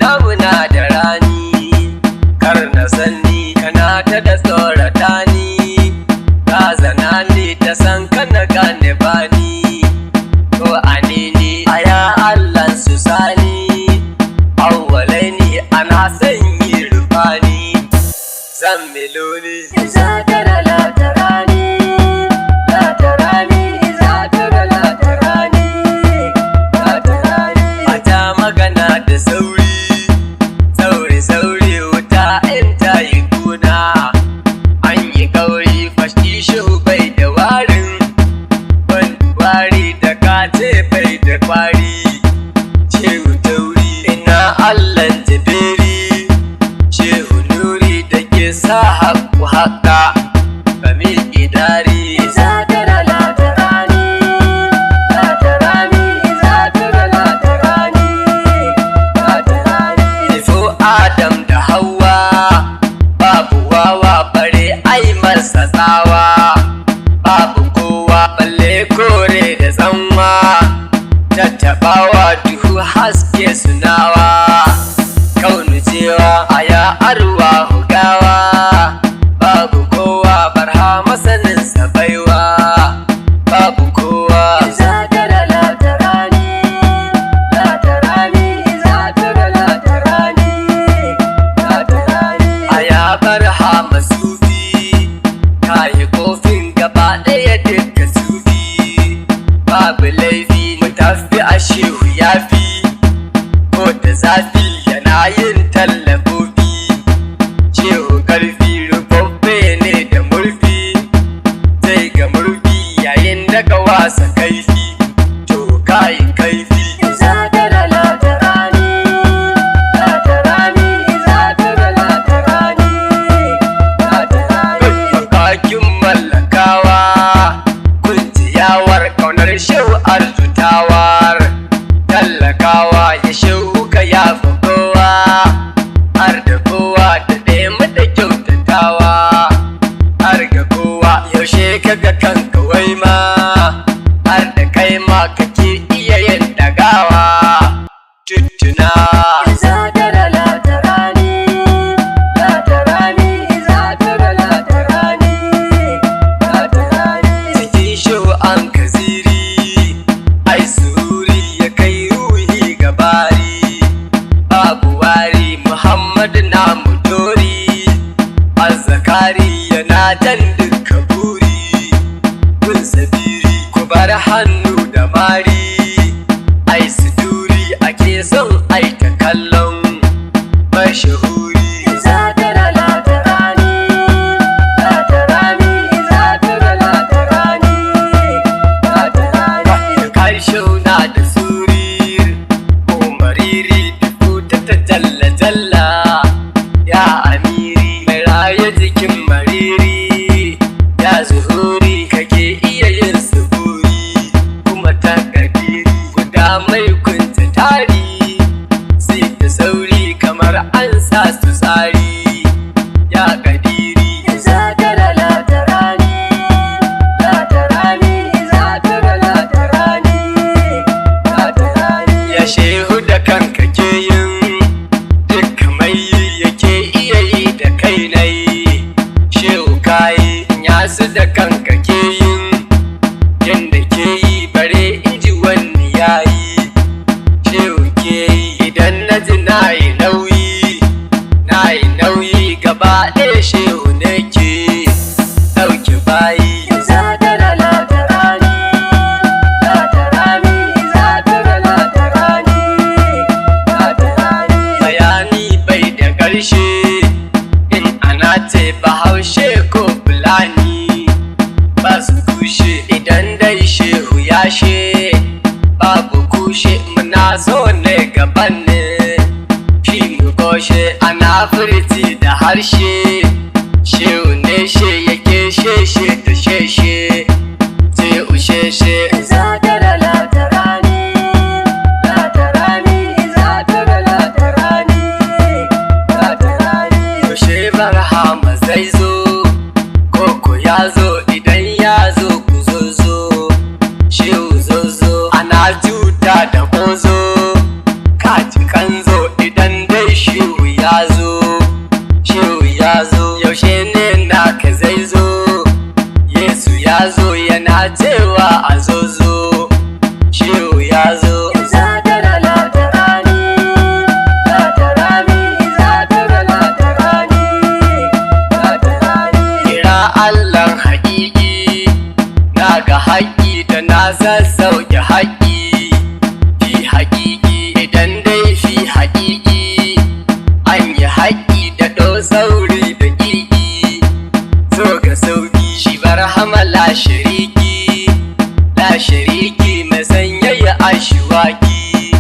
damuna da rani, kar na sanni kana ta da tsorata ni, ka zana ni ta san kana gane bani, to anini aya Allah su sani, awwalai ni ana sanyi rufani, zan miloni za ta da latarani, latarani za ta da latarani, latarani a ta magana da sauri, sauri sauri wuta in ta yi kuna, an yi kauri fashi shi bai da warin, ban wari da kace bai da kwari, shehu tauri ina Allah jibiri, shehu nuri da ke sa haƙu haƙa kami idari za ta da latarani, latarani za ta da latarani, latarani nufo Adam da Hauwa, babu wawa bare ai masa tsawa, babu kowa balle kore da tsanwa, tattabawa duhu haske sunawa, kaunu cewa aya arwa hugawa, babu kowa barha masanin sabaiwa, babu kowa za ta da latarani, latarani za ta da latarani, latarani aya barha masufi, kayi kofin gaba ɗaya duka sufi, babu laifi mu tafi a shehu yafi, ko da zafi yana yin tallafofi, shehu karfi rufaffe ne da murfi, zai ga murfi yayin da ka wasa kaifi, to kayi kaifi za ta da latarani, latarani za ta da latarani, latarani makakin mallakawa, kunciyawar kaunar shehu arzutawar, tallakawa ya shehu ka yafi kowa, har da kowa da ɗaya mata kyautatawa, har ga kowa yaushe kaga kanka wai ma, har da kai ma kake iya yin ɗagawa, tuttuna za ta da latarani, latarani za ta da latarani, latarani cikin shehu an kaziri, ai sururi ya kai ruhi gabari, babu wari Muhammad na mutori, azzakari yana jan duka buri, kun sabiri ku bar hannu da mari, ai suduri ake son ai ta kallon mashahuri za ta da latarani, latarani za ta da latarani, latarani karshe na da suri, ko mariri duku ta jalla jalla, ya amiri mai raye jikin mariri, ya zuhuri kake iya yin suburi, kuma ta kadiri guda mai kunta tari, sai da sauri kamar an sa su tsari, ya kadiri za ta da latarani, latarani za ta da latarani, latarani ya shehu da kanka ke yin duk mai yake iya yi da kai nai, shehu kayi yasu da kanka ke yin yanda ke yi bare inji wani yayi, shehu ke yi idan na ji nayi nauyi gaba ɗaya shehu ne ke ɗauki bayi za ta da latarani, latarani za ta da latarani, latarani bayani bai da ƙarshe, in ana ce bahaushe ko fulani, ba su kushe idan dai shehu yashe, babu kushe muna so ne gaban ne, shi mu goshe ana furti da harshe, shehu ne she yake sheshe da sheshe, sai usheshe za ta da latarani, latarani za ta da latarani, latarani yaushe barhama zai zo, koko ya zo idan ya zo ku zo, shehu zo ana juta da kozo, kaji kanzo idan dai haƙƙi da na sassauke haƙƙi fi haƙiƙi idan dai fi haƙiƙi an yi haƙƙi da ɗau sauri da ƙiƙi so ga sauƙi shi barhama la shariki mai sanyaya ashiwaki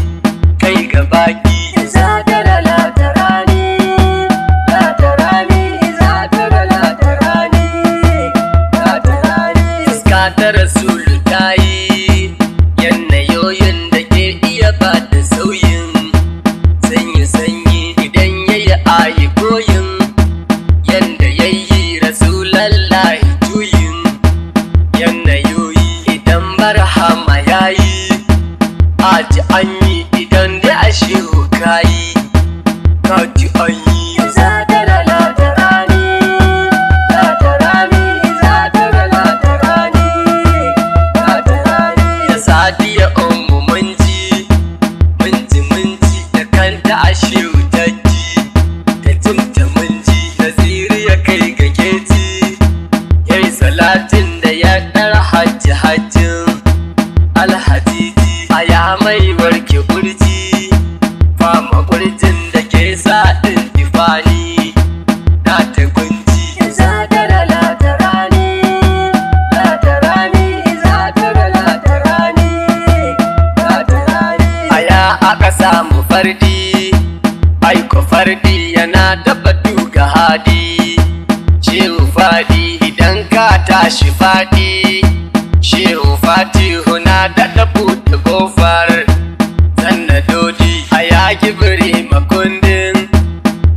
kai ga baki ta rasulu ta yi yanayoyin da ke iya ba da sauyin sanyi idan ya yi ayi koyin yanda ya yi rasulallahi juyin yanayoyi idan barhama ya yi aji an yi idan da ashe ka yi kaji an yi Sadiya ummu munji da kanta ashe wutacci da jinta munji naziri ya kai ga keci yayi salatin da ya dar hajjin alhajiji aya mai warke burji fama burjin da ke sa din difani na ta gunji aka samu fardi aiko fardi yana da batu ga hadi shehu fadi idan ka tashi fadi shehu fatihu na da buɗe gofar sannadodi a yaki biri makundin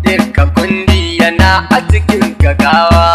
dirka kundi yana a cikin gagawa